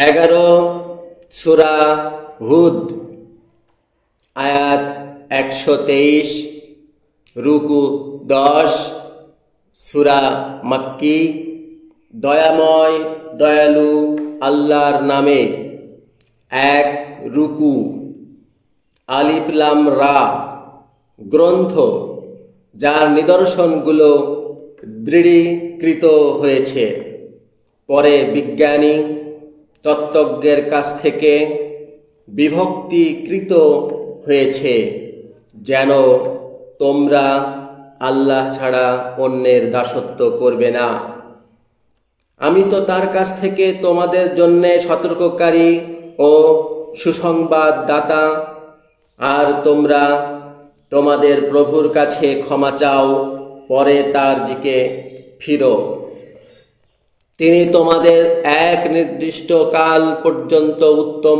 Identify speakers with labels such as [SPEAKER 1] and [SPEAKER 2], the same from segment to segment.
[SPEAKER 1] 11 সূরা হুদ আয়াত 123, রুকু 10। সূরা মাক্কি। দয়াময় দয়ালু আল্লাহর নামে। এক রুকু। আলিফ লাম রা। গ্রন্থ যার নিদর্শনগুলো দৃঢ়ীকৃত হয়েছে, পরে বিজ্ঞানী তত্ত্বজ্ঞের কাছ থেকে বিভক্তিকৃত হয়েছে, যেন তোমরা আল্লাহ ছাড়া অন্যের দাসত্ব করবে না। আমি তো তার কাছ থেকে তোমাদের জন্যে সতর্ককারী ও সুসংবাদ দাতা। আর তোমরা তোমাদের প্রভুর কাছে ক্ষমা চাও, পরে তার দিকে ফিরো। তিনি তোমাদের এক নির্দিষ্ট কাল পর্যন্ত উত্তম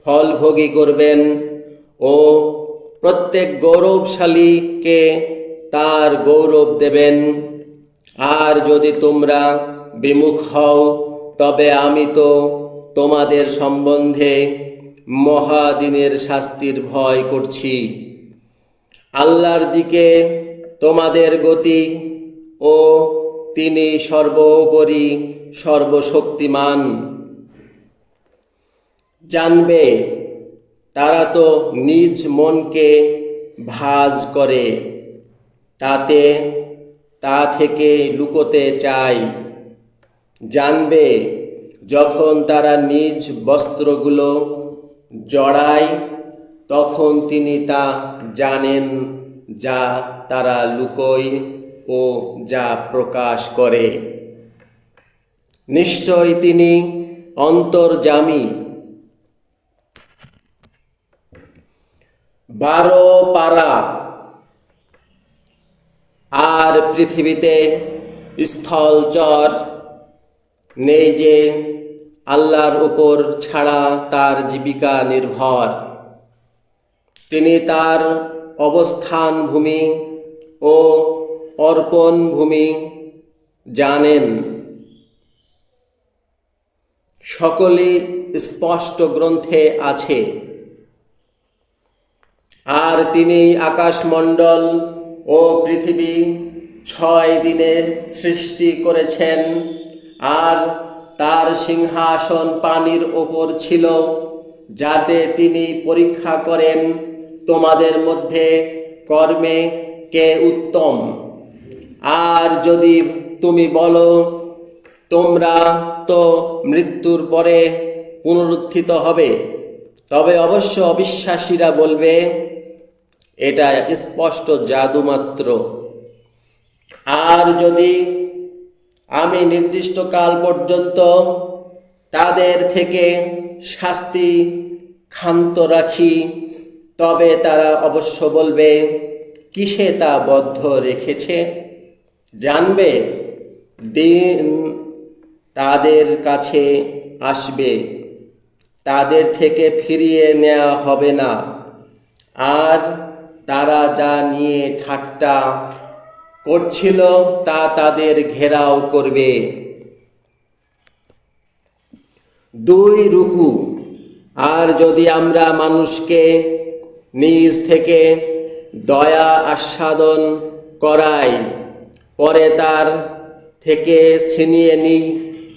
[SPEAKER 1] ফল ভোগী করবেন ও প্রত্যেক গৌরবশালীকে তার গৌরব দেবেন। আর যদি তোমরা বিমুখ হও, তবে আমি তো তোমাদের সম্বন্ধে মহাদিনের শাস্তির ভয় করছি। আল্লাহর দিকে তোমাদের গতি ও তিনি সর্বোপরি সর্বশক্তিমান। জানবে, তারা তো নিজ মনকে ভাঁজ করে তা থেকে লুকোতে চায়। জানবে, যখন তারা নিজ বস্ত্রগুলো জড়ায়, তখন তিনি তা জানেন, যা তারা লুকোয় ও যা প্রকাশ করে। নিশ্চয় তিনি অন্তর্যামী। 12 পারা। আর পৃথিবীতে স্থলচর নেই যে আল্লাহর উপর ছাড়া তার জীবিকা নির্ভর। তিনি তার অবস্থান ভূমি ও অর্পণ ভূমি জানেন। সকলই স্পষ্ট গ্রন্থে আছে। আর তিনি আকাশমণ্ডল ও পৃথিবী 6 দিনে সৃষ্টি করেছেন। আর তার সিংহাসন পানির ওপর ছিল, যাতে তিনি পরীক্ষা করেন তোমাদের মধ্যে কর্মে কে উত্তম। আর যদি তুমি বলো, তোমরা তো মৃত্যুর পরে পুনরুত্থিত হবে, তবে অবশ্য অবিশ্বাসীরা বলবে, এটা স্পষ্ট জাদু মাত্র। আর যদি আমি নির্দিষ্ট কাল পর্যন্ত তাদের থেকে শাস্তি ক্ষান্ত রাখি, তবে তারা অবশ্য বলবে, কিসে তা বদ্ধ রেখেছে। জানবে, দিন তাদের কাছে আসবে, তাদের থেকে ফিরিয়ে নেওয়া হবে না। আর তারা যা নিয়ে ঠাট্টা করছিল, তা তাদের ঘেরাও করবে। 2 রুকু। আর যদি আমরা মানুষকে নিজ থেকে দয়া আস্বাদন করাই, পরে তার থেকে ছিনিয়ে নিই,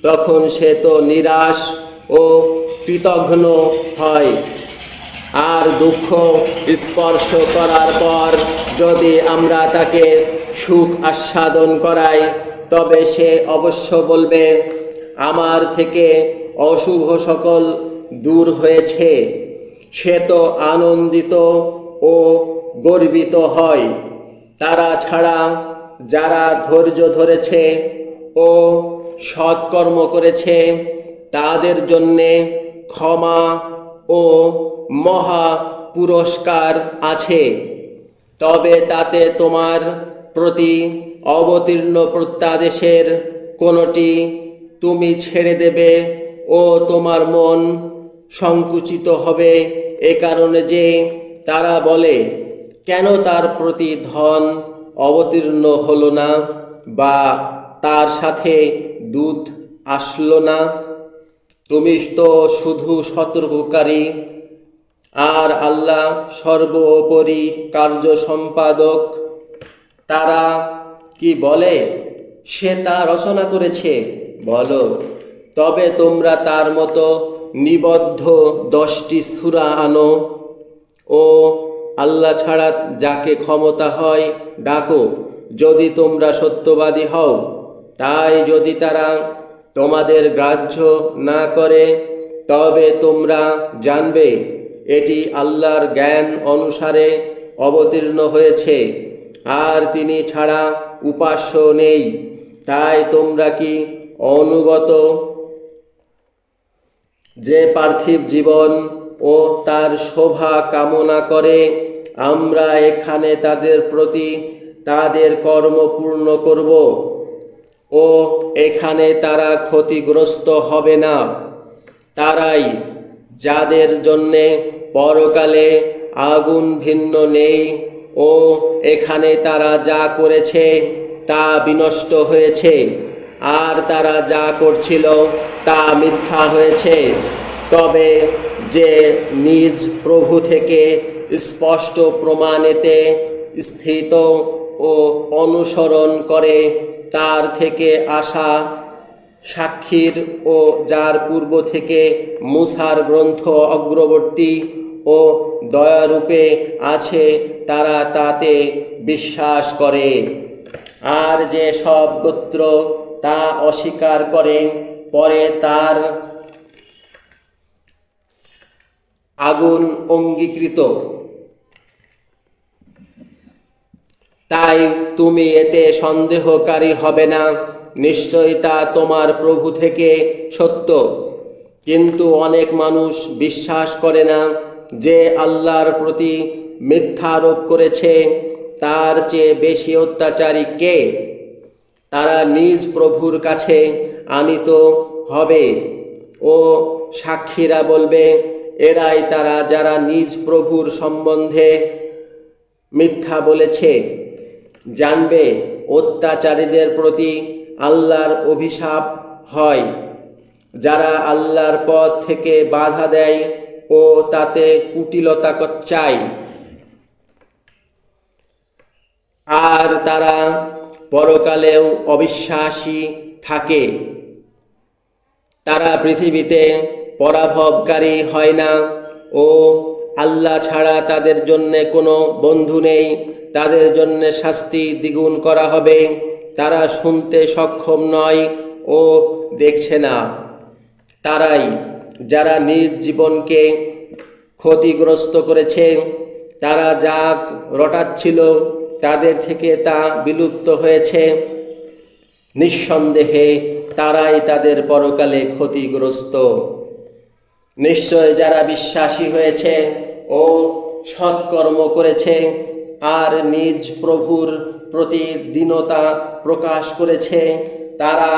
[SPEAKER 1] তখন সে তো নিরাশ ও কৃতঘ্ন হয়। আর দুঃখ স্পর্শ করার পর যদি আমরা তাকে সুখ আস্বাদন করাই, তবে সে অবশ্য বলবে, আমার থেকে অশুভ সকল দূর হয়েছে। সে তো আনন্দিত ও গর্বিত হয়। তারা ছাড়া যারা ধৈর্য ধরেছে ও সৎকর্ম করেছে, তাদের জন্যে ক্ষমা ও মহা পুরস্কার আছে। তবে তাতে তোমার প্রতি অবতীর্ণ প্রত্যাদেশের কোনটি তুমি ছেড়ে দেবে ও তোমার মন সংকুচিত হবে, এ কারণে যে তারা বলে, কেন তার প্রতি ধন অবতীর্ণ হলো না, বা তার সাথে দূত আসলো না। তুমি তো শুধু সতর্ককারী, আর আল্লাহ সর্বোপরি কার্য সম্পাদক। তারা কি বলে সে তা রচনা করেছে? বলো, তবে তোমরা তার মতো নিবদ্ধ 10টি সূরা আনো ও আল্লাহ ছাড়া যাকে ক্ষমতা হয় ডাকো, যদি তোমরা সত্যবাদী হও। তাই যদি তারা তোমাদের গ্রাহ্য না করে, তবে তোমরা জানবে এটি আল্লাহর জ্ঞান অনুসারে অবতীর্ণ হয়েছে, আর তিনি ছাড়া উপাস্য নেই। তাই তোমরা কি অনুগত যে পার্থিব জীবন ও তার শোভা কামনা করে? আমরা এখানে তাদের প্রতি তাদের কর্ম পূর্ণ করব ও এখানে তারা ক্ষতিগ্রস্ত হবে না। তারাই যাদের জন্যে পরকালে আগুন ভিন্ন নেই ও এখানে তারা যা করেছে তা বিনষ্ট হয়েছে, আর তারা যা করছিল তা মিথ্যা হয়েছে। তবে যে নিজ প্রভু থেকে স্পষ্ট প্রমাণেতে স্থিত ও অনুসরণ করে, তার থেকে আসা সাক্ষীর ও যার পূর্ব থেকে মুসার গ্রন্থ অগ্রবর্তী ও দয়ারূপে আছে, তারা তাতে বিশ্বাস করে। আর যে সব গোত্র তা অস্বীকার করে, পরে তার আগুন অঙ্গীকৃত। তাই তুমি এতে সন্দেহকারী হবে না, নিশ্চয়ই তা তোমার প্রভু থেকে সত্য। কিন্তু অনেক মানুষ বিশ্বাস করে না যে আল্লাহর প্রতি মিথ্যা আরোপ করেছে। তার চেয়ে বেশি অত্যাচারী কে? তারা নিজ প্রভুর কাছে আনিত হবে ও সাক্ষীরা বলবে, এরাই তারা যারা নিজ প্রভুর সম্বন্ধে মিথ্যা বলেছে। জানবে অত্যাচারীদের প্রতি আল্লাহর অভিশাপ হয়, যারা আল্লাহর পথ থেকে বাধা দেয় ও তাতে কুটিলতা চায়। আর তারা পরকালেও অবিশ্বাসী থাকে। তারা পৃথিবীতে পরাভবকারী হয় না ও আল্লাহ ছাড়া তাদের জন্যে কোনো বন্ধু নেই। তাদের জন্যে শাস্তি দ্বিগুণ করা হবে। তারা শুনতে সক্ষম নয় ও দেখছে না। তারাই যারা নিজ জীবনকে ক্ষতিগ্রস্ত করেছে। তারা যা রটাচ্ছিল তাদের থেকে তা বিলুপ্ত হয়েছে। নিঃসন্দেহে তারাই তাদের পরকালে ক্ষতিগ্রস্ত। নিশ্চয় যারা বিশ্বাসী হয়েছে ও সৎকর্ম করেছে আর নিজ প্রভুর প্রতি দীনতা প্রকাশ করেছে, তারা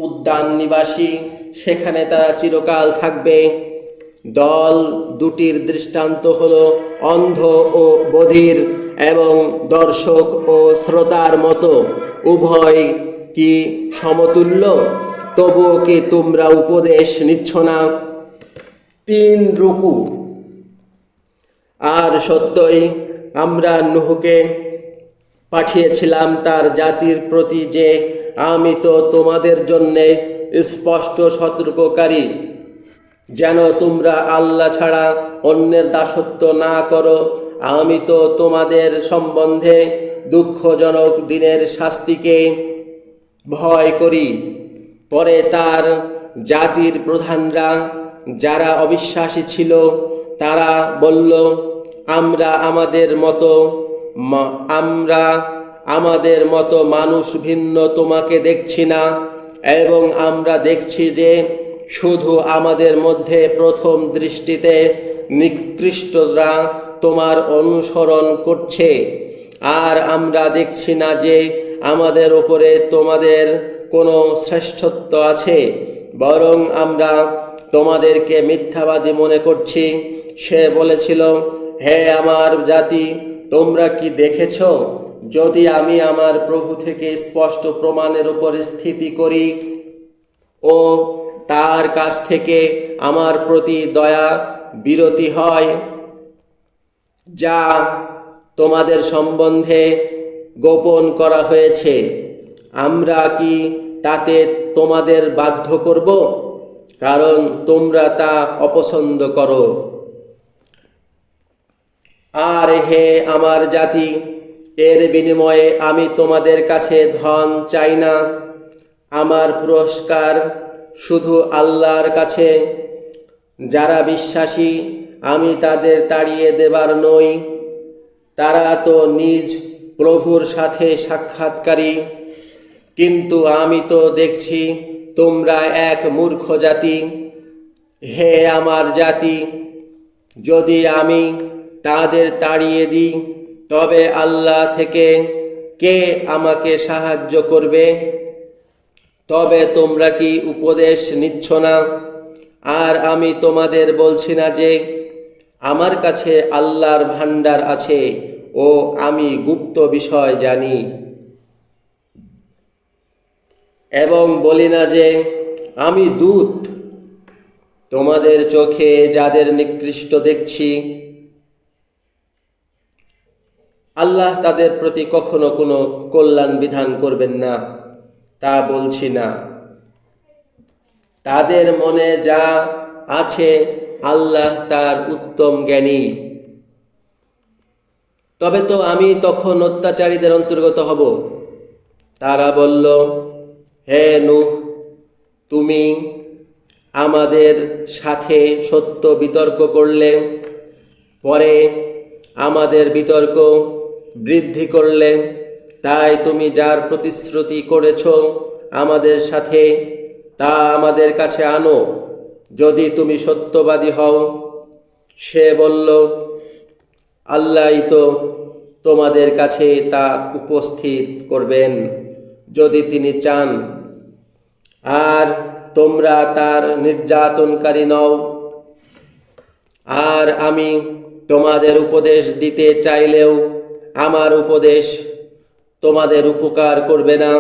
[SPEAKER 1] উদ্যান নিবাসী, সেখানে তারা চিরকাল থাকবে। দল দুটির দৃষ্টান্ত হল অন্ধ ও বধির এবং দর্শক ও শ্রোতার মতো। উভয় কি সমতুল্য? তবুও কি তোমরা উপদেশ নিচ্ছ না? 3 রুকু। আর সত্যই আমরা নূহকে পাঠিয়েছিলাম তার জাতির প্রতি যে আমি তো তোমাদের জন্যে স্পষ্ট সতর্ককারী, যেন তোমরা আল্লাহ ছাড়া অন্যের দাসত্ব না করো। আমি তো তোমাদের সম্বন্ধে দুঃখজনক দিনের শাস্তিকে ভয় করি। পরে তার জাতির প্রধানরা যারা অবিশ্বাসী ছিল, তারা বলল, আমরা আমাদের মতো মানুষ ভিন্ন তোমাকে দেখছি না, এবং আমরা দেখছি যে শুধু আমাদের মধ্যে প্রথম দৃষ্টিতে নিকৃষ্টরা তোমার অনুসরণ করছে, আর আমরা দেখছি না যে আমাদের ওপরে তোমাদের কোনো শ্রেষ্ঠত্ব আছে, বরং আমরা তোমাদেরকে মিথ্যাবাদী মনে করছি। সে বলেছিল, হে আমার জাতি, তোমরা কি দেখেছ, যদি আমি আমার প্রভু থেকে স্পষ্ট প্রমাণের উপর স্থিতি করি ও তার কাছ থেকে আমার প্রতি দয়া বিরতি হয়, যা তোমাদের সম্বন্ধে গোপন করা হয়েছে, আমরা কি তাতে তোমাদের বাধ্য করব? কারণ তোমরা তা অপছন্দ করো। আর হে আমার জাতি, এর বিনিময়ে আমি তোমাদের কাছে ধন চাই না। আমার পুরস্কার শুধু আল্লাহর কাছে। যারা বিশ্বাসী, আমি তাদের তাড়িয়ে দেবার নই। তারা তো নিজ প্রভুর সাথে সাক্ষাৎকারী, কিন্তু আমি তো দেখছি তোমরা এক মূর্খ জাতি। হে আমার জাতি, যদি আমি তাদের তাড়িয়ে দিই, তবে আল্লাহ থেকে কে আমাকে সাহায্য করবে? তবে তোমরা কি উপদেশ নিচ্ছ না? আর আমি তোমাদের বলছি না যে আমার কাছে আল্লাহর ভাণ্ডার আছে ও আমি গুপ্ত বিষয় জানি? এবং বলি না যে আমি দূত? তোমাদের চোখে যাদের নিকৃষ্ট দেখছি, আল্লাহ তাদের প্রতি কখনো কোনো কল্যাণ বিধান করবেন না, তা বলছি না। তাদের মনে যা আছে আল্লাহ তার উত্তম জ্ঞানী। তবে তো আমি তখন অত্যাচারীদের অন্তর্গত হব। তারা বলল, হে নূহ, তুমি আমাদের সাথে সত্য বিতর্ক করলে, পরে আমাদের বিতর্ক বৃদ্ধি করলে, তাই তুমি যার প্রতিশ্রুতি করেছ আমাদের সাথে, তা আমাদের কাছে আনো, যদি তুমি সত্যবাদী হও। সে বলল, আল্লাহই তো তোমাদের কাছে তা উপস্থিত করবেন, যদি তিনি চান। আর তোমরা তার নির্যাতনকারী নও। আর আমি তোমাদের উপদেশ দিতে চাইলেও আমার উপদেশ তোমাদের উপকার করবে না,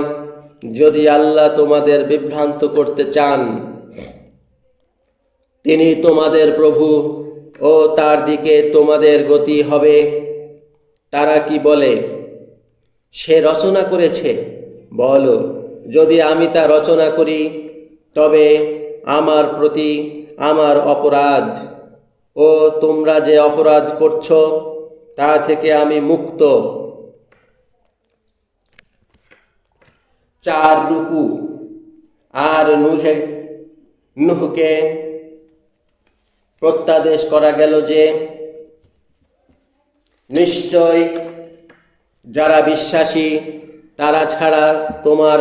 [SPEAKER 1] যদি আল্লাহ তোমাদের বিভ্রান্ত করতে চান। তিনি তোমাদের প্রভু ও তার দিকে তোমাদের গতি হবে। তারা কি বলে, সে রচনা করেছে? বলো, যদি আমি তা রচনা করি, তবে আমার প্রতি আমার অপরাধ ও তোমরা যে অপরাধ করছ তা থেকে আমি মুক্ত। 4 রুকু। আর নুহকে প্রত্যাদেশ করা গেল যে, নিশ্চয় যারা বিশ্বাসী তারা ছাড়া তোমার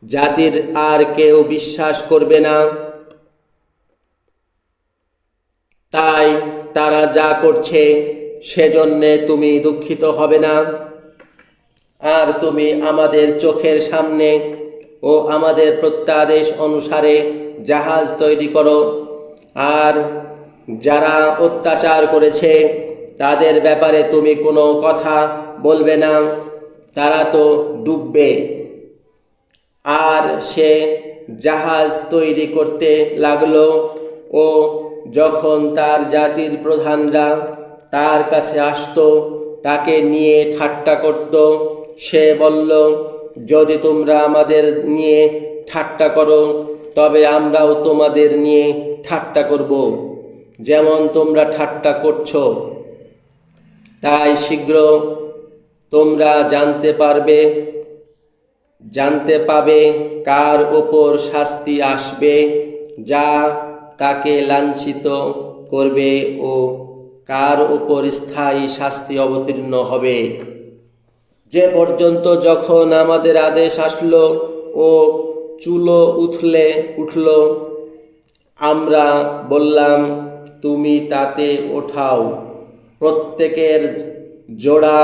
[SPEAKER 1] জাতির আর কেউ বিশ্বাস করবে না। তাই তারা যা করছে সেজন্যে তুমি দুঃখিত হবে না। আর তুমি আমাদের চোখের সামনে ও আমাদের প্রত্যাদেশ অনুসারে জাহাজ তৈরি করো। আর যারা অত্যাচার করেছে তাদের ব্যাপারে তুমি কোনো কথা বলবে না, তারা তো ডুববে। আর সে জাহাজ তৈরি করতে লাগলো, ও যখন তার জাতির প্রধানরা তার কাছে আসতো, তাকে নিয়ে ঠাট্টা করত। সে বলল, যদি তোমরা আমাদের নিয়ে ঠাট্টা করো, তবে আমরাও তোমাদের নিয়ে ঠাট্টা করব, যেমন তোমরা ঠাট্টা করছো। তাই শীঘ্র তোমরা জানতে পাবে কার ওপর শাস্তি আসবে, যা তাকে লাঞ্ছিত করবে, ও কার ওপর স্থায়ী শাস্তি অবতীর্ণ হবে। যে পর্যন্ত যখন আমাদের আদেশ আসলো ও চুলো উঠল, আমরা বললাম, তুমি তাতে ওঠাও। প্রত্যেকের জোড়া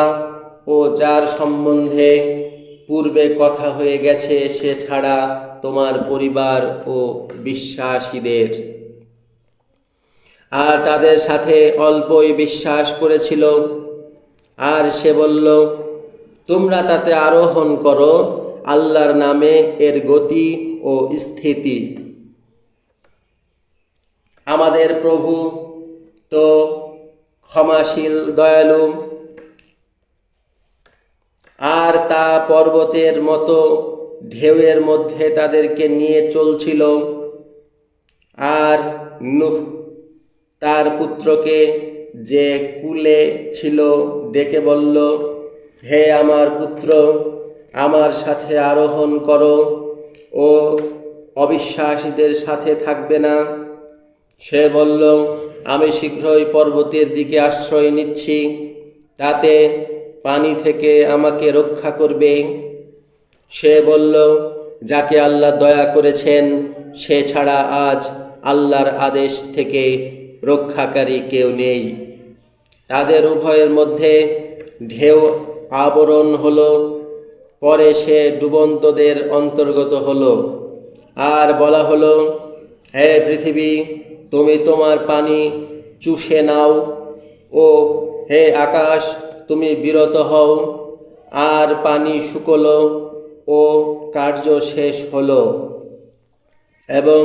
[SPEAKER 1] ও যার সম্বন্ধে পূর্বে কথা হয়ে গেছে সে ছাড়া তোমার পরিবার ও বিশ্বাসীদের। আর তাদের সাথে অল্পই বিশ্বাস করেছিল। আর সে বলল, তোমরা তাতে আরোহণ করো, আল্লাহর নামে এর গতি ও স্থিতি। আমাদের প্রভু তো ক্ষমাশীল, দয়ালু, আর তা পর্বতের মতো ঢেউয়ের মধ্যে তাদেরকে নিয়ে চলছিল। আর নূহ তার পুত্রকে, যে কুলে ছিল, ডেকে বলল, হে আমার পুত্র, আমার সাথে আরোহণ করো, ও অবিশ্বাসীদের সাথে থাকবে না। সে বলল, আমি শীঘ্রই পর্বতের দিকে আশ্রয় নিচ্ছি, তাতে পানি থেকে আমাকে রক্ষা করবে। সে বলল, যাকে আল্লাহ দয়া করেছেন সে ছাড়া আজ আল্লাহর আদেশ থেকে রক্ষাকারী কেউ নেই। তাদের উভয়ের মধ্যে ঢেউ আবরণ হলো। পরে সে ডুবন্তদের অন্তর্গত হলো। আর বলা হলো, হে পৃথিবী, তুমি তোমার পানি চুষে নাও, ও হে আকাশ, তুমি বিরত হও। আর পানি শুকলো ও কার্য শেষ হলো এবং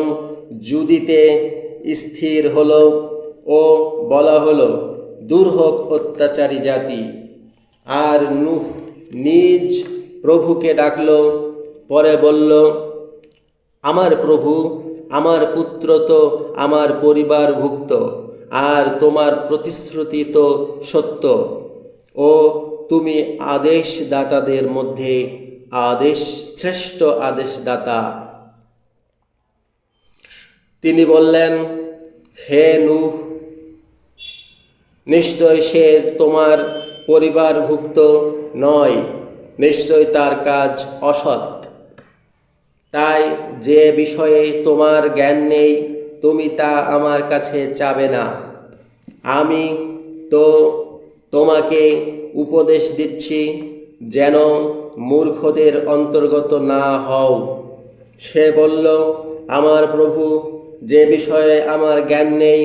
[SPEAKER 1] জুদিতে স্থির হলো। ও বলা হলো, দূর হোক অত্যাচারী জাতি। আর নূহ নিজ প্রভুকে ডাকল। পরে বলল, আমার প্রভু, আমার পুত্র তো আমার পরিবারভুক্ত, আর তোমার প্রতিশ্রুতি তো সত্য, ও তুমি আদেশদাতাদের মধ্যে শ্রেষ্ঠ আদেশদাতা। তিনি বললেন, হে নূহ, নিশ্চয় সে তোমার পরিবারভুক্ত নয়, নিশ্চয় তার কাজ অসৎ। তাই যে বিষয়ে তোমার জ্ঞান নেই, তুমি তা আমার কাছে চাবে না। আমি তো তোমাকে উপদেশ দিচ্ছি যেন মূর্খদের অন্তর্গত না হও। সে বলল, আমার প্রভু, যে বিষয়ে আমার জ্ঞান নেই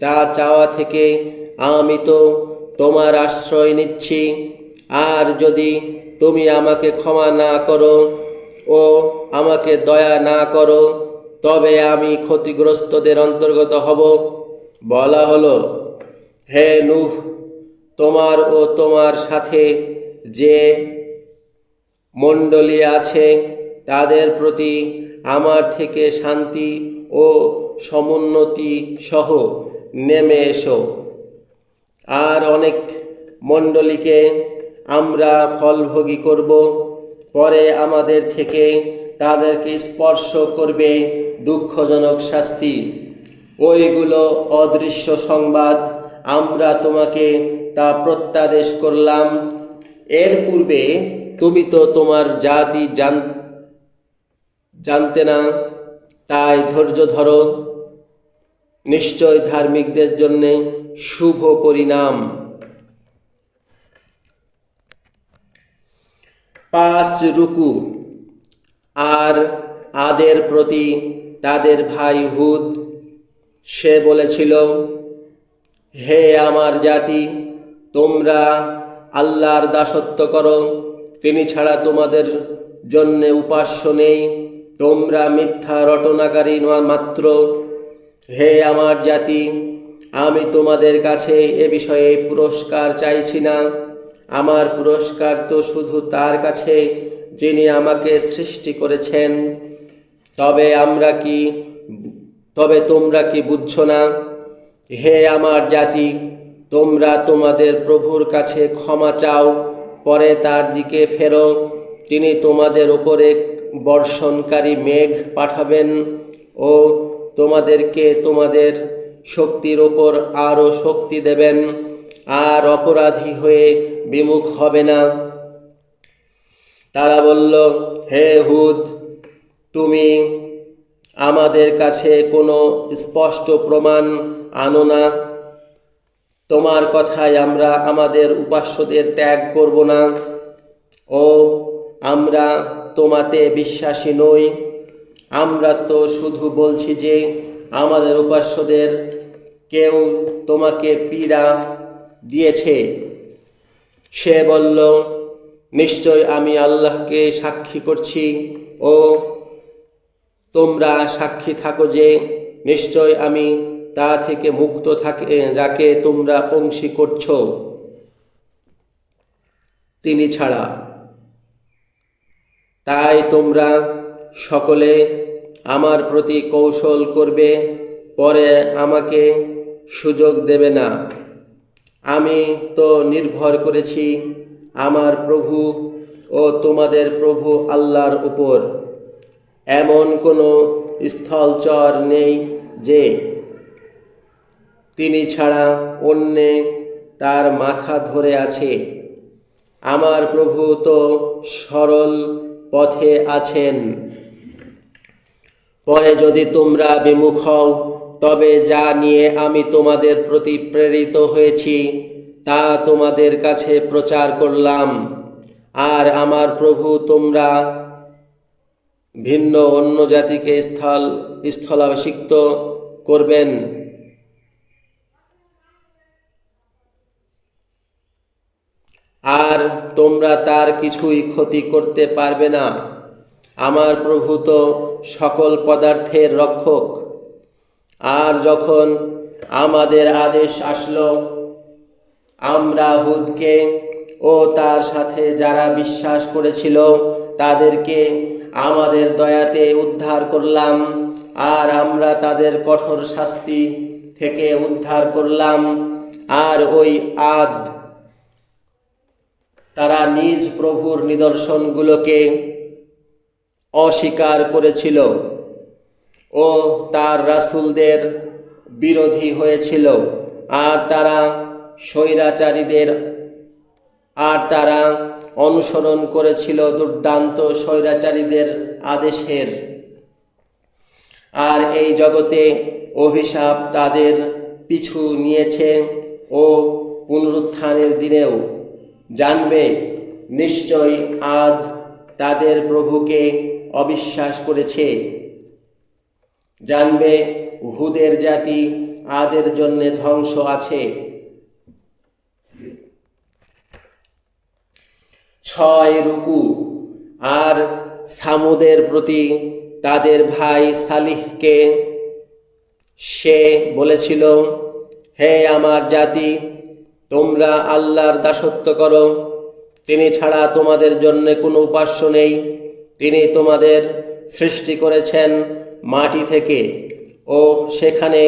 [SPEAKER 1] তা চাওয়া থেকে আমি তো তোমার আশ্রয় নিচ্ছি। আর যদি তুমি আমাকে ক্ষমা না করো ও আমাকে দয়া না করো, তবে আমি ক্ষতিগ্রস্তদের অন্তর্গত হব। বলা হলো, হে নূহ, তোমার ও তোমার সাথে যে মণ্ডলী আছে তাদের প্রতি আমার থেকে শান্তি ও সমুন্নতি সহ নেমে এসো। আর অনেক মণ্ডলীকে আমরা ফলভোগী করব। পরে আমাদের থেকে তাদেরকে স্পর্শ করবে দুঃখজনক শাস্তি। ওইগুলো অদৃশ্য সংবাদ, আমরা তোমাকে তা প্রত্যাদেশ করলাম। এর পূর্বে তুমি তো তোমার জাতি জানতে না, তাই ধৈর্য ধরো। নিশ্চয় ধার্মিকদের জন্য শুভ পরিণাম। 5 রুকু। আর আদের প্রতি তাদের ভাই হুদ, সে বলেছিল, হে আমার জাতি, তোমরা আল্লাহর দাসত্ব করো, তিনি ছাড়া তোমাদের জন্য উপাস্য নেই, তোমরা মিথ্যা রটনাকারী মাত্র। হে আমার জাতি, আমি তোমাদের কাছে এ বিষয়ে পুরস্কার চাইছি না। আমার পুরস্কার তো শুধু তার কাছে যিনি আমাকে সৃষ্টি করেছেন। তবে তোমরা কি বুঝছো না? হে আমার জাতি, তোমরা তোমাদের প্রভুর কাছে ক্ষমা চাও, পরে তার দিকে ফেরো। তিনি তোমাদের উপরে বর্ষণকারী মেঘ পাঠাবেন ও তোমাদেরকে তোমাদের শক্তির ওপর আরও শক্তি দেবেন, আর অপরাধী হয়ে বিমুখ হবে না। তারা বলল, হে হুদ, তুমি আমাদের কাছে কোনো স্পষ্ট প্রমাণ আনো না। তোমার কথায় আমরা আমাদের উপাস্যদের ত্যাগ করব না, ও আমরা তোমাতে বিশ্বাসী নই। আমরা তো শুধু বলছি যে আমাদের উপাস্যদের কেউ তোমাকে পীড়া দিয়েছে। সে বলল, নিশ্চয় আমি আল্লাহকে সাক্ষী করছি, ও তোমরা সাক্ষী থাকো যে নিশ্চয় আমি তা থেকে মুক্ত থাকে যাকে তোমরা অংশী করছ তিনি ছাড়া। তাই তোমরা সকলে আমার প্রতি কৌশল করবে, পরে আমাকে সুযোগ দেবে না। আমি তো নির্ভর করেছি আমার প্রভু ও তোমাদের প্রভু আল্লাহর উপর। এমন কোনো স্থলচর নেই যে তিনি ছাড়া অন্যে তার মাথা ধরে আছে। আমার প্রভু তো সরল পথে আছেন। পরে যদি তোমরা বিমুখ হও, তবে যা নিয়ে আমি তোমাদের প্রতি প্রেরিত হয়েছি তা তোমাদের কাছে প্রচার করলাম। আর আমার প্রভু তোমরা ভিন্ন অন্য জাতিকে স্থলাভিষিক্ত করবেন। আর তোমরা তার কিছুই ক্ষতি করতে পারবে না। আমার প্রভু তো সকল পদার্থের রক্ষক। আর যখন আমাদের আদেশ আসলো, আমরা হুদকে ও তার সাথে যারা বিশ্বাস করেছিল তাদেরকে আমাদের দয়াতে উদ্ধার করলাম। আর আমরা তাদের কঠোর শাস্তি থেকে উদ্ধার করলাম। আর ওই আদ তারা নিজ প্রভুর নিদর্শনগুলোকে অস্বীকার করেছিল ও তার রাসূলদের বিরোধী হয়েছিল। আর তারা অনুসরণ করেছিল দুর্দান্ত স্বৈরাচারীদের আদেশের। আর এই জগতে অভিশাপ তাদের পিছু নিয়েছে ও পুনরুত্থানের দিনেও জানবে নিশ্চয় আদ তাদের প্রভুকে অবিশ্বাস করেছে। জানবে হুদের জাতি আদের জন্য ধ্বংস আছে। 6 রুকু। আর সামুদের প্রতি তাদের ভাই সালিহকে সে বলেছিল, হে আমার জাতি, তোমরা আল্লাহর দাসত্ব করো। তিনি ছাড়া তোমাদের জন্য কোনো উপাস্য নেই। তিনি তোমাদের সৃষ্টি করেছেন মাটি থেকে ও সেখানে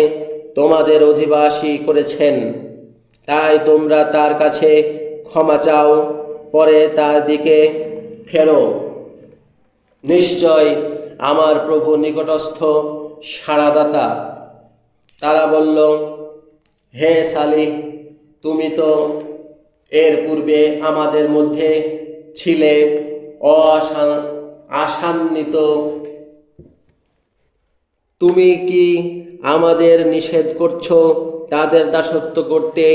[SPEAKER 1] তোমাদের অধিবাসী করেছেন। তাই তোমরা তার কাছে ক্ষমা চাও, পরে তার দিকে ফেরো। নিশ্চয় আমার প্রভু নিকটস্থ সাড়াদাতা। তারা বলল, হে সালিহ, তুমি তো এর পূর্বে আমাদের মধ্যে ছিলে আশান্বিত। তুমি কি আমাদের নিষেধ করছো তাদের দাসত্ব করতে,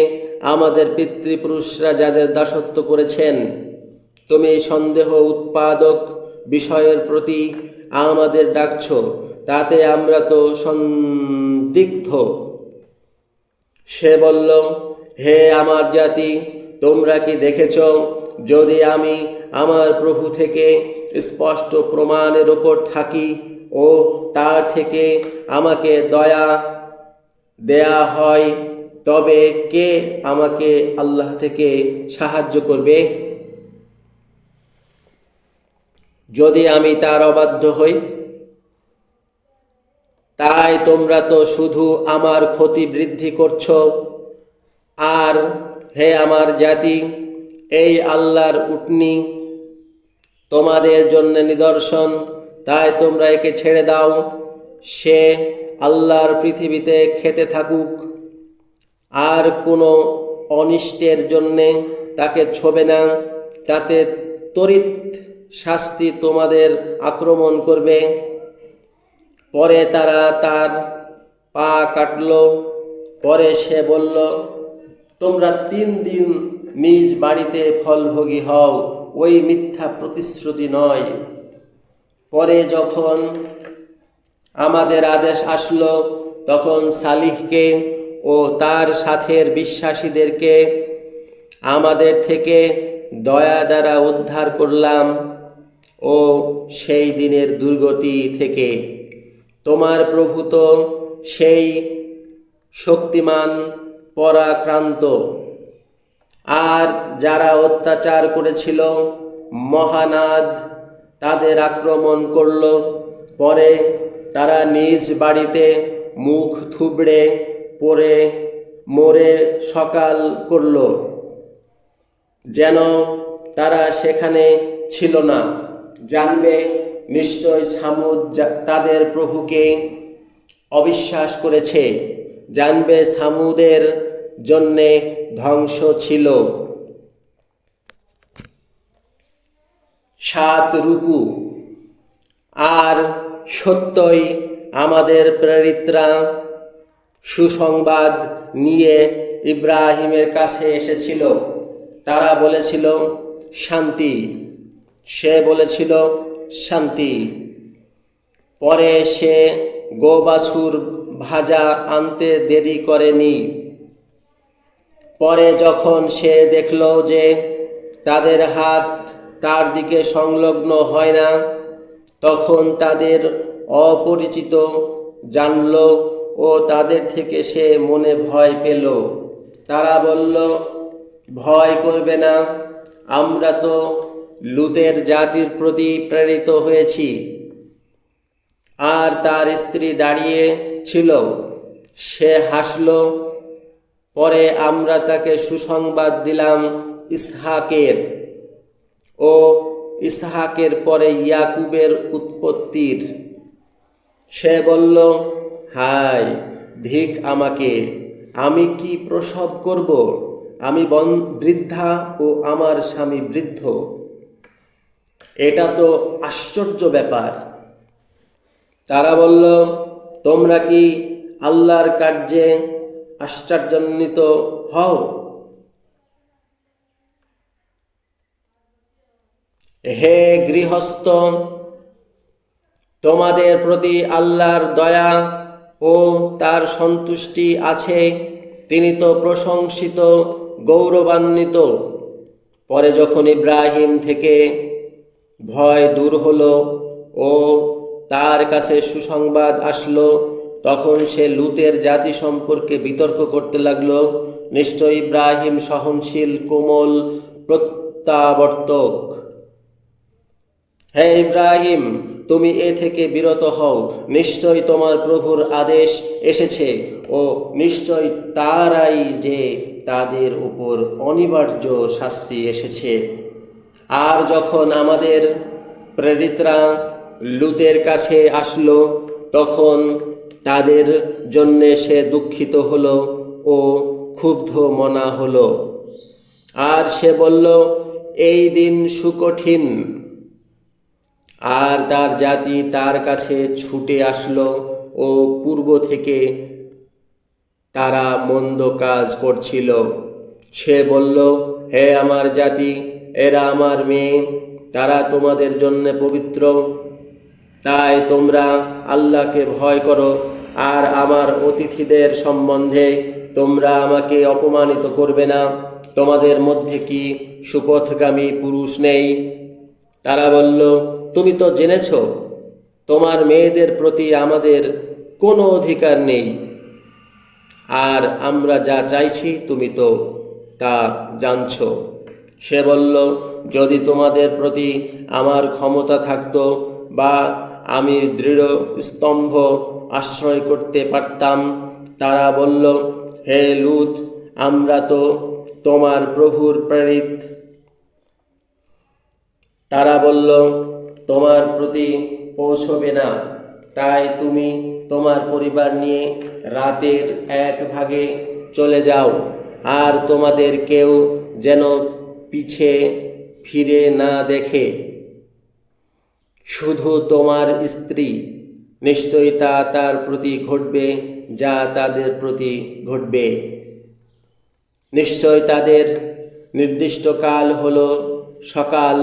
[SPEAKER 1] আমাদের পিতৃপুরুষরা যাদের দাসত্ব করেছেন? তুমি সন্দেহ উৎপাদক বিষয়ের প্রতি আমাদের ডাকছ, তাতে আমরা তো সন্দিগ্ধ। সে বলল, হে আমার জাতি, তোমরা কি দেখেছ, যদি আমি আমার প্রভু থেকে স্পষ্ট প্রমাণের ওপর থাকি ও তার থেকে আমাকে দয়া দেয়া হয়, তবে কে আমাকে আল্লাহ থেকে সাহায্য করবে? যদি আমি তার অবাধ্য হই, তাই তোমরা তো শুধু আমার ক্ষতি বৃদ্ধি করছ। আর হে আমার জাতি, এই আল্লাহর উটনি তোমাদের জন্য নিদর্শন, তাই তোমরা একে ছেড়ে দাও। সে আল্লাহর পৃথিবীতে খেতে থাকুক, আর কোনো অনিষ্টের জন্যে তাকে ছোবে না। তাতে তড়িৎ শাস্তি তোমাদের আক্রমণ করবে। পরে তারা তার পা কাটল। পরে সে বলল, তোমরা 3 দিন নিজ বাড়িতে ফলভোগী হও, ওই মিথ্যা প্রতিশ্রুতি নয়। পরে যখন আমাদের আদেশ আসলো, তখন সালিহকে ও তার সাথের বিশ্বাসীদেরকে আমাদের থেকে দয়া দ্বারা উদ্ধার করলাম ও সেই দিনের দুর্গতি থেকে। তোমার প্রভু তো সেই শক্তিমান, পরাক্রান্ত। আর যারা অত্যাচার করেছিল মহানাদ তাদের আক্রমণ করল। পরে তারা নিজ বাড়িতে মুখ থুবড়ে পড়ে মরে সকাল করল, যেন তারা সেখানে ছিল না। জানবে নিশ্চয় ছামুদ তাদের প্রভুকে অবিশ্বাস করেছে। জানবে ছামুদের জন্যে ধ্বংস ছিল। 7 রুকু। আর সত্যই আমাদের প্রেরিতরা সুসংবাদ নিয়ে ইব্রাহিমের কাছে এসেছিল। তারা বলেছিল শান্তি। সে বলেছিল শান্তি। পরে সে গোবাছুর ভাজা আনতে দেরি করেনি। পরে যখন সে দেখল যে তাদের হাত তার দিকে সংলগ্ন হয় না, তখন তাদের অপরিচিত জানল ও তাদের থেকে সে মনে ভয় পেল। তারা বলল, ভয় করবে না, আমরা তো লূতের জাতির প্রতি প্রেরিত হয়েছি। আর তার স্ত্রী দাঁড়িয়ে ছিল, সে হাসল। পরে আমরা তাকে সুসংবাদ দিলাম ইসহাকের ও ইসহাকের পরে ইয়াকুবের উৎপত্তির। সে বলল, হায় ভিক আমাকে, আমি কি প্রসব করব? আমি বৃদ্ধা ও আমার স্বামী বৃদ্ধ। এটা তো আশ্চর্য ব্যাপার। তারা বলল, তোমরা কি আল্লাহর কার্যে আশ্চর্যান্বিত হও? হে গৃহস্থ, তোমাদের প্রতি আল্লাহর দয়া ও তার সন্তুষ্টি আছে। তিনি তো প্রশংসিত, গৌরবান্বিত। পরে যখন ইব্রাহিম থেকে ভয় দূর হলো ও তার কাছে সুসংবাদ আসলো, তখন সে লূতের জাতি সম্পর্কে বিতর্ক করতে লাগলো। নিশ্চয় ইব্রাহিম সহনশীল, কোমল, প্রত্যাবর্তক। হে ইব্রাহিম, তুমি এ থেকে বিরত হও। নিশ্চয় তোমার প্রভুর আদেশ এসেছে ও নিশ্চয় তারাই যে তাদের উপর অনিবার্য শাস্তি এসেছে। আর যখন আমাদের প্রেরিতরা লূতের কাছে আসলো, তখন তাদের জন্যে সে দুঃখিত হলো ও ক্ষুব্ধ মনা হলো। আর সে বলল, এই দিন সুকঠিন। আর তার জাতি তার কাছে ছুটে আসলো ও পূর্ব থেকে তারা মন্দ কাজ করছিল। সে বলল, হে আমার জাতি, এরা আমার মেয়ে, তারা তোমাদের জন্য পবিত্র। তাই তোমরা আল্লাহকে ভয় করো। আর আমার অতিথিদের সম্বন্ধে তোমরা আমাকে অপমানিত করবে না। তোমাদের মধ্যে কি সুপথগামী পুরুষ নেই? তারা বলল, তুমি তো জেনেছ তোমার মেয়েদের প্রতি আমাদের কোনো অধিকার নেই। আর আমরা যা চাইছি তুমি তো তা জানছ। সে বলল, যদি তোমাদের প্রতি আমার ক্ষমতা থাকতো বা আমি দৃঢ় স্তম্ভ আশ্রয় করতে পারতাম। তারা বলল, হে লূত, আমরা তো তোমার প্রভুর প্রেরিত। তারা বলল, তোমার প্রতি পৌঁছবে না, তাই তুমি তোমার পরিবার নিয়ে রাতের এক ভাগে চলে যাও। আর তোমাদের কেউ যেন পিছে ফিরে না দেখে, শুধু তোমার স্ত্রী। নিশ্চয়ই তা তার প্রতি ঘটবে যা তাদের প্রতি ঘটবে। নিশ্চয় তাদের নির্দিষ্ট কাল হলো সকাল।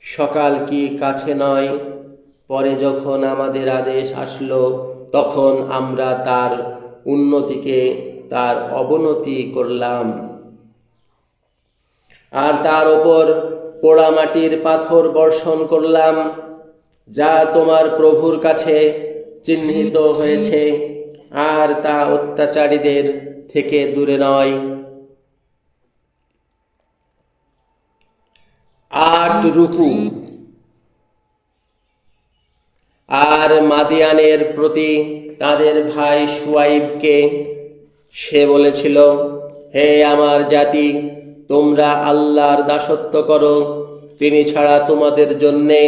[SPEAKER 1] সকাল কি কাছে নয়? পরে যখন আমাদের আদেশ আসলো, তখন আমরা তার উন্নতিকে তার অবনতি করলাম। আর তার ওপর পোড়ামাটির পাথর বর্ষণ করলাম, যা তোমার প্রভুর কাছে চিহ্নিত হয়েছে। আর তা অত্যাচারীদের থেকে দূরে নয়। 8 রুকু। আর মাদিয়ানের প্রতি তাদের ভাই শুয়াইবকে সে বলেছিল, হে আমার জাতি, তোমরা আল্লাহর দাসত্ব করো, তিনি ছাড়া তোমাদের জন্যে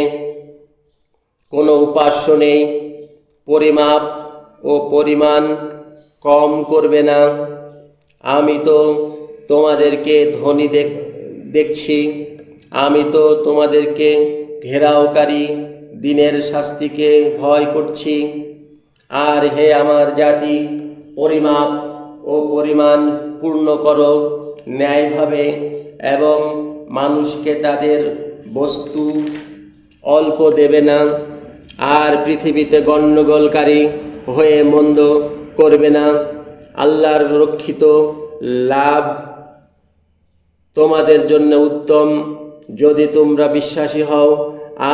[SPEAKER 1] কোনো উপাস্য নেই। পরিমাপ ও পরিমাণ কম করবে না। আমি তো তোমাদেরকে ধনী দেখছি, আমি তো তোমাদেরকে ঘেরাওকারী দিনের শাস্তিকে ভয় করছি। আর হে আমার জাতি, পরিমাপ ও পরিমাণ পূর্ণ করো ন্যায়ভাবে, এবং মানুষকে তাদের বস্তু অল্প দেবে না। আর পৃথিবীতে গণ্ডগোলকারী হয়ে মন্দ করবে না। আল্লাহর রক্ষিত লাভ তোমাদের জন্য উত্তম, যদি তোমরা বিশ্বাসী হও।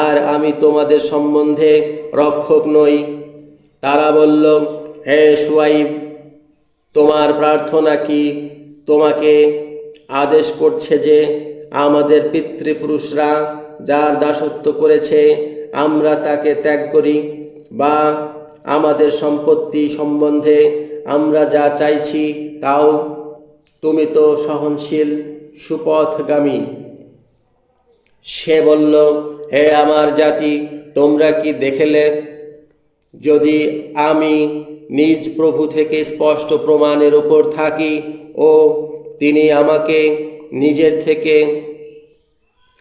[SPEAKER 1] আর আমি তোমাদের সম্বন্ধে রক্ষক নই। তারা বলল, হে শুয়াইব, তোমার প্রার্থনা কি তোমাকে আদেশ করছে যে আমাদের পিতৃপুরুষরা যার দাসত্ব করেছে আমরা তাকে ত্যাগ করি, বা আমাদের সম্পত্তি সম্বন্ধে আমরা যা চাইছি তাও? তুমি তো সহনশীল, সুপথগামী। সে বলল, হে আমার জাতি, তোমরা কি দেখলে, যদি আমি নিজ প্রভু থেকে স্পষ্ট প্রমাণের উপর থাকি ও তিনি আমাকে নিজের থেকে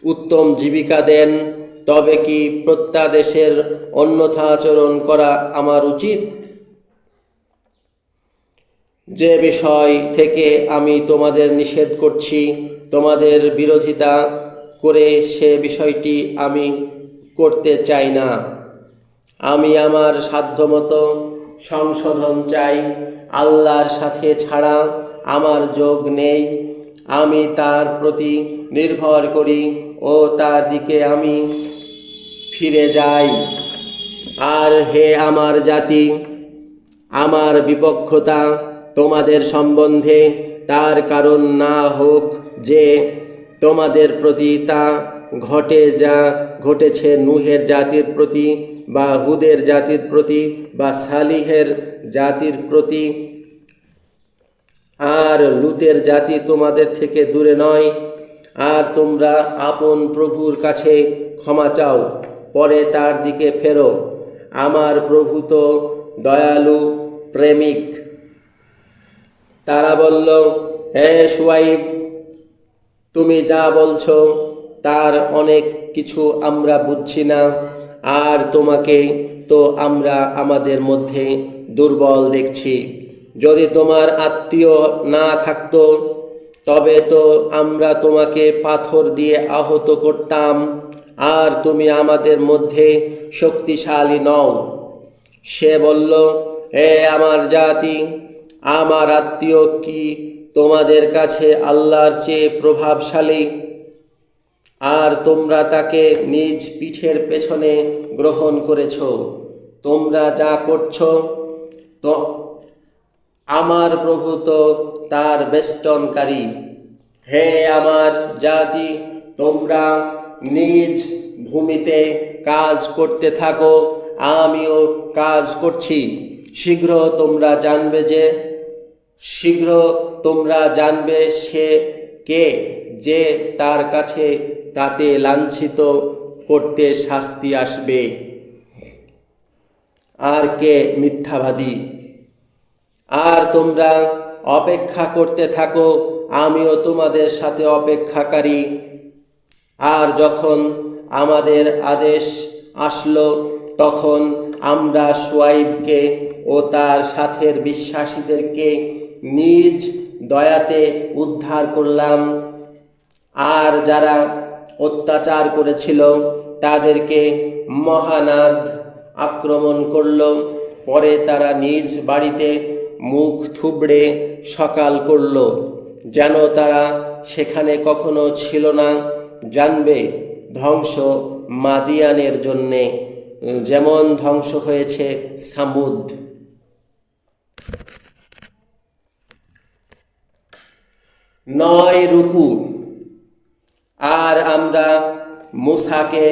[SPEAKER 1] উত্তম জীবিকা দেন, তবে কি প্রত্যাদেশের অন্যথা আচরণ করা আমার উচিত? যে বিষয় থেকে আমি তোমাদের নিষেধ করছি, তোমাদের বিরোধিতা করে সে বিষয়টি আমি করতে চাই না। আমি আমার সাধ্যমতো সংশোধন চাই। আল্লাহর সাথে ছাড়া আমার যোগ নেই। আমি তার প্রতি নির্ভর করি ও তার দিকে আমি ফিরে যাই। আর হে আমার জাতি, আমার বিপক্ষতা তোমাদের সম্বন্ধে তার কারণ না হোক যে তোমাদের প্রতি তা ঘটে যা ঘটেছে নূহের জাতির প্রতি, বা হুদের জাতির প্রতি, বা সালিহের জাতির প্রতি। আর লুতের জাতি তোমাদের থেকে দূরে নয়। আর তোমরা আপন প্রভুর কাছে ক্ষমা চাও, পরে তার দিকে ফেরো। আমার প্রভু তো দয়ালু, প্রেমিক। তারা বলল, হে শুয়াইব, তুমি যা বলছো তার অনেক কিছু আমরা বুঝছি না। আর তোমাকে তো আমরা আমাদের মধ্যে দুর্বল দেখছি। যদি তোমার আত্মীয় না থাকতো তবে তো আমরা তোমাকে পাথর দিয়ে আহত করতাম। আর তুমি আমাদের মধ্যে শক্তিশালী নও। সে বলল, হে আমার জাতি, আমার আত্মীয় কি তোমাদের কাছে আল্লাহর চেয়ে প্রভাবশালী? আর তোমরা তাকে নিজ পিঠের পেছনে গ্রহণ করেছ। তোমরা যা করছ তো আমার প্রভু তো তার বেষ্টনকারী। হে আমার জাতি, তোমরা নিজ ভূমিতে কাজ করতে থাকো, আমিও কাজ করছি। শীঘ্র তোমরা জানবে সে কে, যে তার কাছে তাতে লাঞ্ছিত করতে শাস্তি আসবে, আর কে মিথ্যাবাদী। আর তোমরা অপেক্ষা করতে থাকো, আমিও তোমাদের সাথে অপেক্ষাকারী। আর যখন আমাদের আদেশ আসলো তখন আমরা শুয়াইবকে ও তার সাথের বিশ্বাসীদেরকে নিজ দয়াতে উদ্ধার করলাম। আর যারা অত্যাচার করেছিল তাদেরকে মহানাদ আক্রমণ করল। পরে তারা নিজ বাড়িতে মুখ থুবড়ে সকাল করল, যেন তারা সেখানে কখনো ছিল না। জানবে ধ্বংস মাদিয়ানের জন্যে যেমন ধ্বংস হয়েছে সামুদ। 9 রুকু। আর আমরা মূসাকে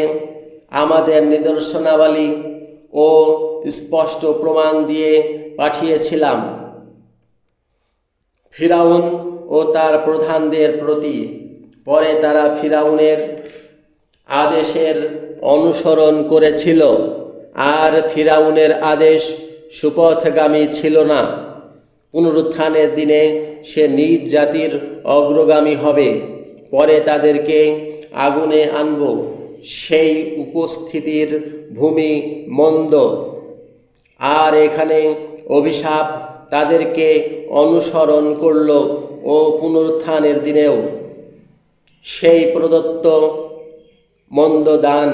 [SPEAKER 1] আমাদের নিদর্শনাবলী ও স্পষ্ট প্রমাণ দিয়ে পাঠিয়েছিলাম ফিরাউন ও তার প্রধানদের প্রতি। পরে তারা ফিরাউনের আদেশের অনুসরণ করেছিল, আর ফিরাউনের আদেশ সুপথগামী ছিল না। পুনরুত্থানের দিনে সে নিজ জাতির অগ্রগামী হবে। পরে তাদেরকে আগুনে আনব, সেই উপস্থিতির ভূমি মন্দ। আর এখানে অভিশাপ তাদেরকে অনুসরণ করল ও পুনরুত্থানের দিনেও সেই প্রদত্ত মন্দ দান।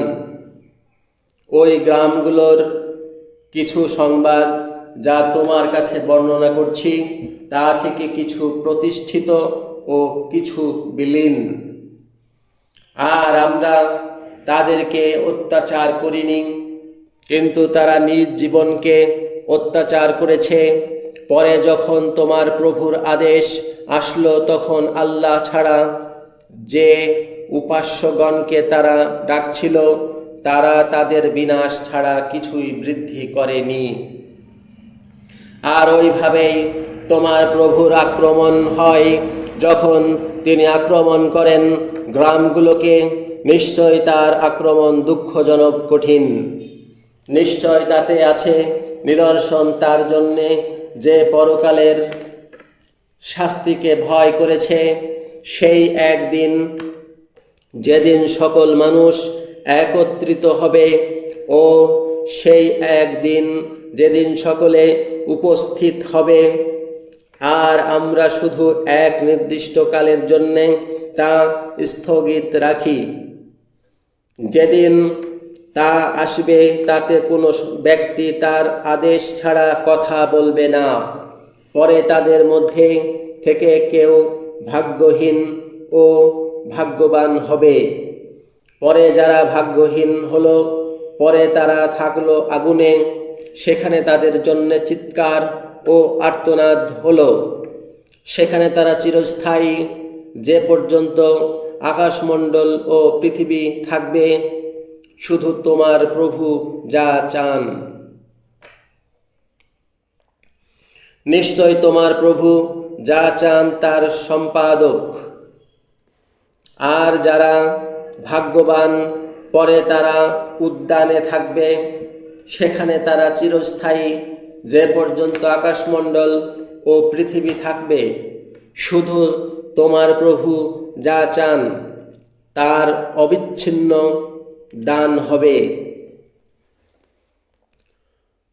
[SPEAKER 1] ওই গ্রামগুলোর কিছু সংবাদ যা তোমার কাছে বর্ণনা করছি তা থেকে কিছু প্রতিষ্ঠিত ও কিছু বিলীন। আর আমরা তাদেরকে অত্যাচার করিনি, কিন্তু তারা নিজ জীবনকে অত্যাচার করেছে। পরে যখন তোমার প্রভুর আদেশ আসলো, তখন আল্লাহ ছাড়া যে উপাস্যগণকে তারা ডাকছিল, তারা তাদের বিনাশ ছাড়া কিছুই বৃদ্ধি করেনি। আর ওইভাবেই তোমার প্রভুর আক্রমণ হয় যখন তিনি আক্রমণ করেন গ্রামগুলোকে। নিশ্চয় তার আক্রমণ দুঃখজনক কঠিন। নিশ্চয় তাতে আছে নিদর্শন তার জন্যে যে পরকালের শাস্তিকে ভয় করেছে। সেই একদিন যেদিন সকল মানুষ একত্রিত হবে, ও সেই একদিন যেদিন সকলে উপস্থিত হবে, আর আমরা শুধু এক নির্দিষ্ট কালের জন্যে তা স্থগিত রাখি। যেদিন তা আসবে তাতে কোনো ব্যক্তি তার আদেশ ছাড়া কথা বলবে না। পরে তাদের মধ্যে থেকে কেউ ভাগ্যহীন ও ভাগ্যবান হবে। পরে যারা ভাগ্যহীন হলো, পরে তারা থাকলো আগুনে। সেখানে তাদের জন্য চিৎকার ও আর্তনাদ হলো। সেখানে তারা চিরস্থায়ী, যে পর্যন্ত আকাশমণ্ডল ও পৃথিবী থাকবে। শুধু তোমার প্রভু যা চান। নিশ্চয় তোমার প্রভু যা চান তার সম্পাদক। আর যারা ভাগ্যবান, পরে তারা উদ্যানে থাকবে। সেখানে তারা চিরস্থায়ী, যে পর্যন্ত আকাশমণ্ডল ও পৃথিবী থাকবে। শুধু তোমার প্রভু যা চান তার অবিচ্ছিন্ন দান হবে।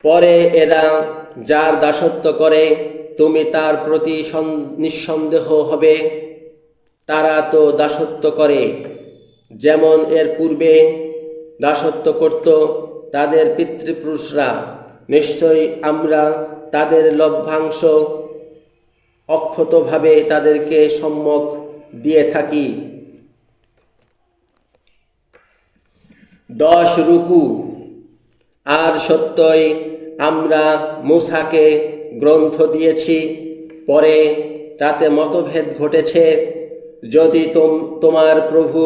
[SPEAKER 1] পরে এরা যার দাসত্ব করে, তুমি তার প্রতি নিঃসন্দেহ হবে। তারা তো দাসত্ব করে, যেমন এর পূর্বে দাসত্ব করত তাদের পিতৃপুরুষরা। নিশ্চয়ই আমরা তাদের লভ্যাংশ অক্ষতভাবে তাদেরকে সম্মুখ দিয়ে থাকি। 10 রুকু। আর সত্যই আমরা মূসাকে গ্রন্থ দিয়েছি, পরে তাতে মতভেদ ঘটেছে। যদি তোমার প্রভু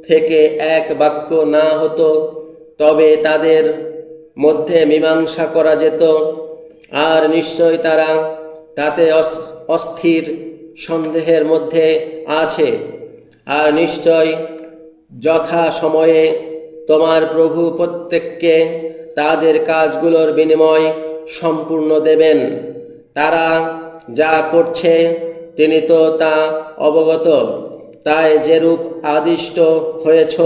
[SPEAKER 1] থেকে এক বাক্য না হতো, তবে তাদের মধ্যে মীমাংসা করা যেত। আর নিশ্চয় তারা তাতে অস্থির, সন্দেহের মধ্যে আছে। আর নিশ্চয় যথা সময়ে তোমার প্রভু প্রত্যেককে তাদের কাজগুলোর বিনিময় সম্পূর্ণ দেবেন। তারা যা করছে তিনি তো তা অবগত। তাই যেরূপ আদিষ্ট হয়েছ,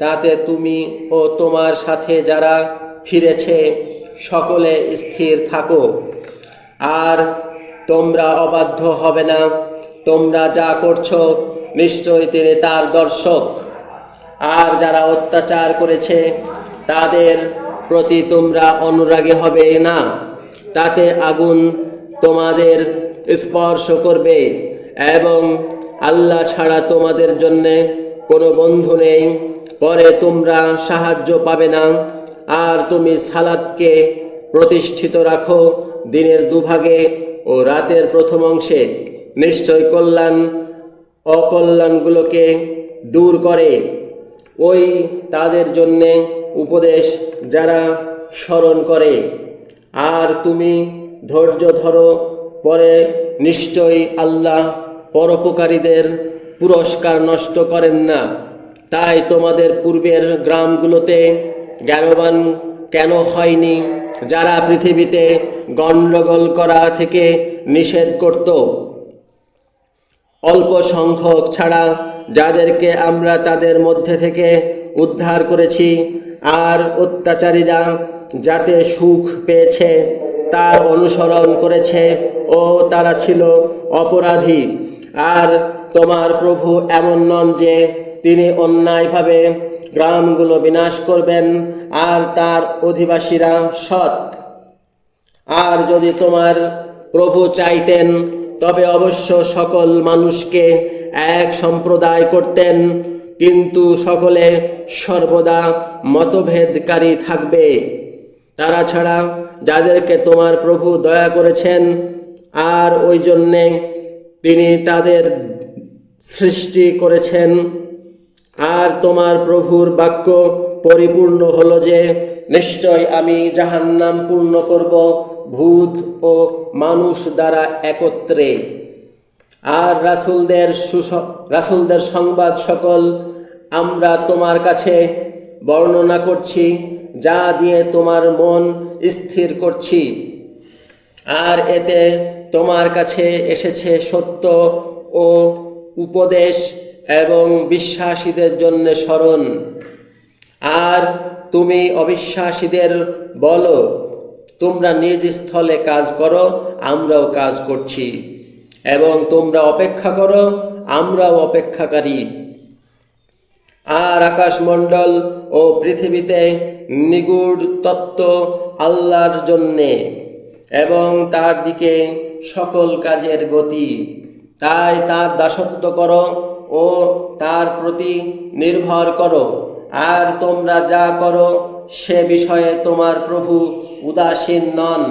[SPEAKER 1] তাতে তুমি ও তোমার সাথে যারা ফিরেছে সকলে স্থির থাকো। আর তোমরা অবাধ্য হবে না। তোমরা যা করছো নিশ্চয় তিনি তার দর্শক। আর যারা অত্যাচার করেছে তাদের প্রতি তোমরা অনুরাগী হবে না। তাতে আগুন তোমাদের স্পর্শ করবে, এবং আল্লাহ ছাড়া তোমাদের জন্যে কোনো বন্ধু নেই। পরে তোমরা সাহায্য পাবে না। আর তুমি সালাতকে প্রতিষ্ঠিত রাখো দিনের দুভাগে ও রাতের প্রথম অংশে। নিশ্চয় কল্যাণ অকল্যাণগুলোকে দূর করে। ওই তাদের জন্যে উপদেশ যারা স্মরণ করে। আর তুমি ধৈর্য ধরো, পরে নিশ্চয়ই আল্লাহ পরোপকারীদের পুরস্কার নষ্ট করেন না। তাই তোমাদের পূর্বের গ্রামগুলোতে জ্ঞানবান কেন হয়নি, যারা পৃথিবীতে গণ্ডগোল করা থেকে নিষেধ করত? অল্প সংখ্যক ছাড়া যাদেরকে আমরা তাদের মধ্যে থেকে উদ্ধার করেছি, আর অত্যাচারীরা যাতে সুখ পেয়েছে তার অনুসরণ করেছে ও তারা ছিল অপরাধী। আর তোমার প্রভু এমন নন যে তিনি অন্যায়ভাবে গ্রামগুলো বিনাশ করবেন আর তার অধিবাসীরা সৎ। আর যদি তোমার প্রভু চাইতেন তবে অবশ্য সকল মানুষকে এক সম্প্রদায় করতেন, কিন্তু সকলে সর্বদা মতভেদকারী থাকবে। তারা ছাড়া যাদেরকে তোমার প্রভু দয়া করেছেন, আর ওই জন্যে তিনি তাদের সৃষ্টি করেছেন। আর তোমার প্রভুর বাক্য পরিপূর্ণ হলো যে নিশ্চয় আমি জাহান্নাম পূর্ণ করব ভূত ও মানুষ দ্বারা একত্রে। আর রাসূলদের সংবাদ সকল আমরা তোমার কাছে বর্ণনা করছি, যা দিয়ে তোমার মন স্থির করছি। আর এতে তোমার কাছে এসেছে সত্য ও উপদেশ এবং বিশ্বাসীদের জন্য স্মরণ। আর তুমি অবিশ্বাসীদের বলো, তোমরা নিজ স্থলে কাজ করো, আমরাও কাজ করছি, এবং তোমরা অপেক্ষা করো, আমরাও অপেক্ষাকারী। আর আকাশমণ্ডল ও পৃথিবীতে নিগূঢ় তত্ত্ব আল্লাহর জন্যে, এবং তার দিকে সকল কাজের গতি। তাই তার দাসত্ব করো ও তার প্রতি নির্ভর করো। আর তোমরা যা করো সে বিষয়ে তোমার প্রভু উদাসীন নন।